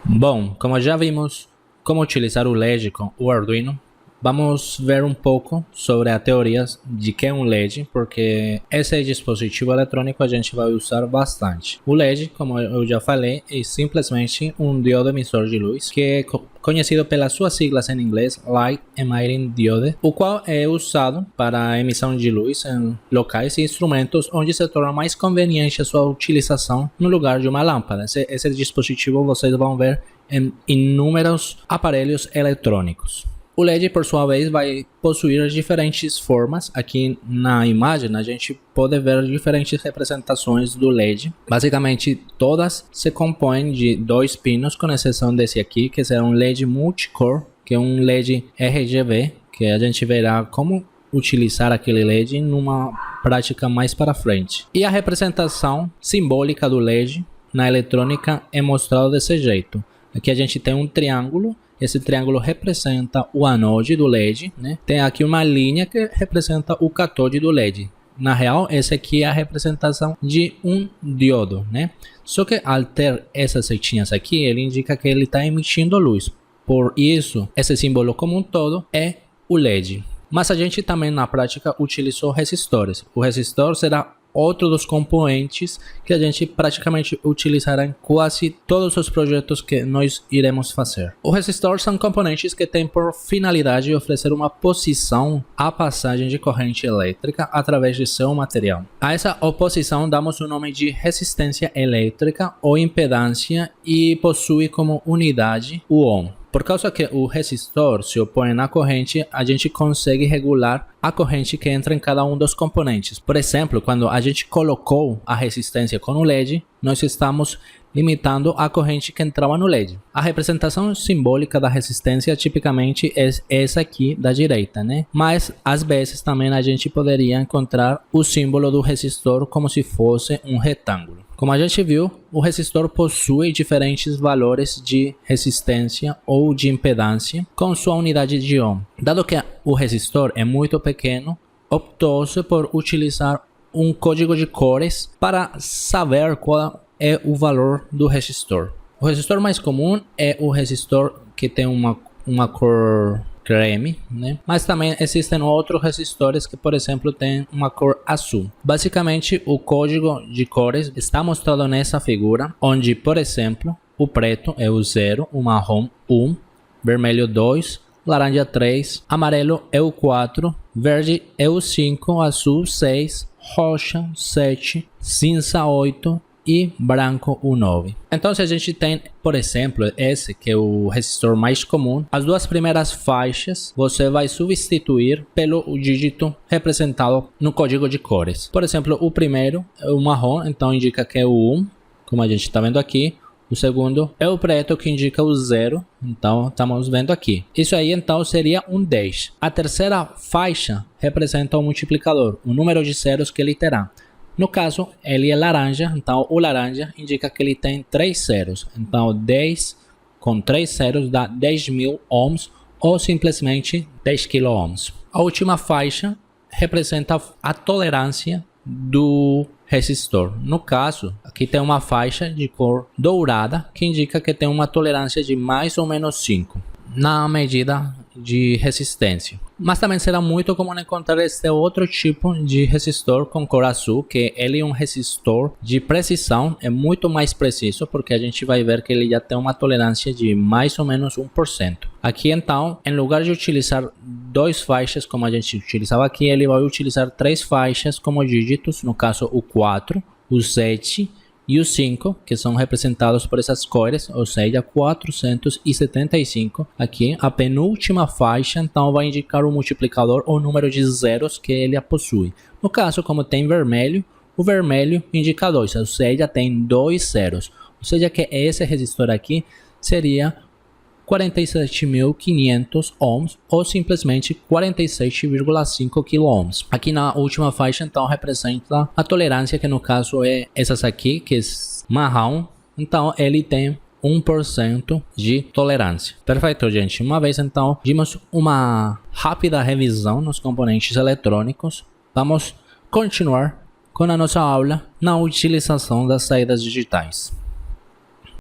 Bom, como já vimos como utilizar o LED com o Arduino, vamos ver um pouco sobre a teoria de que é um LED, porque esse dispositivo eletrônico a gente vai usar bastante. O LED, como eu já falei, é simplesmente um diodo emissor de luz, que é conhecido pelas suas siglas em inglês Light Emitting Diode, o qual é usado para a emissão de luz em locais e instrumentos onde se torna mais conveniente a sua utilização no lugar de uma lâmpada. Esse dispositivo vocês vão ver em inúmeros aparelhos eletrônicos. O LED, por sua vez, vai possuir diferentes formas. Aqui na imagem a gente pode ver diferentes representações do LED. Basicamente, todas se compõem de dois pinos, com exceção desse aqui, que será um LED multicore, que é um LED RGB, que a gente verá como utilizar aquele LED numa prática mais para frente. E a representação simbólica do LED na eletrônica é mostrada desse jeito. Aqui a gente tem um triângulo. Esse triângulo representa o anode do LED, né? Tem aqui uma linha que representa o catode do LED. Na real, essa aqui é a representação de um diodo, né? Só que ao ter essas setinhas aqui, ele indica que ele está emitindo luz. Por isso, esse símbolo como um todo é o LED. Mas a gente também na prática utilizou resistores. O resistor será outro dos componentes que a gente praticamente utilizará em quase todos os projetos que nós iremos fazer. Os resistores são componentes que têm por finalidade oferecer uma posição à passagem de corrente elétrica através de seu material. A essa oposição damos o nome de resistência elétrica ou impedância e possui como unidade o ohm. Por causa que o resistor se opõe na corrente, a gente consegue regular a corrente que entra em cada um dos componentes. Por exemplo, quando a gente colocou a resistência com o LED, nós estamos limitando a corrente que entrava no LED. A representação simbólica da resistência tipicamente é essa aqui da direita, né? Mas às vezes também a gente poderia encontrar o símbolo do resistor como se fosse um retângulo. Como a gente viu, o resistor possui diferentes valores de resistência ou de impedância com sua unidade de ohm. Dado que o resistor é muito pequeno, optou-se por utilizar um código de cores para saber qual é o valor do resistor. O resistor mais comum é o resistor que tem uma cor creme, né? Mas também existem outros resistores que, por exemplo, têm uma cor azul. Basicamente, o código de cores está mostrado nessa figura, onde, por exemplo, o preto é o 0, o marrom 1, vermelho 2, laranja 3, amarelo é o 4, verde é o 5, azul 6, roxa 7, cinza 8 e branco o 9. Então, se a gente tem, por exemplo, esse que é o resistor mais comum, as duas primeiras faixas você vai substituir pelo dígito representado no código de cores. Por exemplo, o primeiro é o marrom, então indica que é o 1, como a gente está vendo aqui. O segundo é o preto, que indica o 0, então estamos vendo aqui. Isso aí então seria um 10. A terceira faixa representa o multiplicador, o número de zeros que ele terá. No caso, ele é laranja, então o laranja indica que ele tem 3 zeros. Então 10 com 3 zeros dá 10.000 ohms ou simplesmente 10 kΩ. A última faixa representa a tolerância do resistor. No caso, aqui tem uma faixa de cor dourada que indica que tem uma tolerância de mais ou menos 5 na medida de resistência. Mas também será muito comum encontrar este outro tipo de resistor com cor azul, que ele é um resistor de precisão, é muito mais preciso, porque a gente vai ver que ele já tem uma tolerância de mais ou menos 1%. Aqui então, em lugar de utilizar 2 faixas como a gente utilizava aqui, ele vai utilizar 3 faixas como dígitos, no caso o 4, o 7 e o 5, que são representados por essas cores, ou seja, 475. Aqui, a penúltima faixa, então, vai indicar o multiplicador ou número de zeros que ele possui. No caso, como tem vermelho, o vermelho indica 2, ou seja, tem 2 zeros. Ou seja, que esse resistor aqui seria 47.500 ohms ou simplesmente 47,5 kΩ. Aqui na última faixa então representa a tolerância, que no caso é essas aqui, que é marrom, então ele tem 1% de tolerância. Perfeito, gente. Uma vez então vimos uma rápida revisão nos componentes eletrônicos, vamos continuar com a nossa aula na utilização das saídas digitais.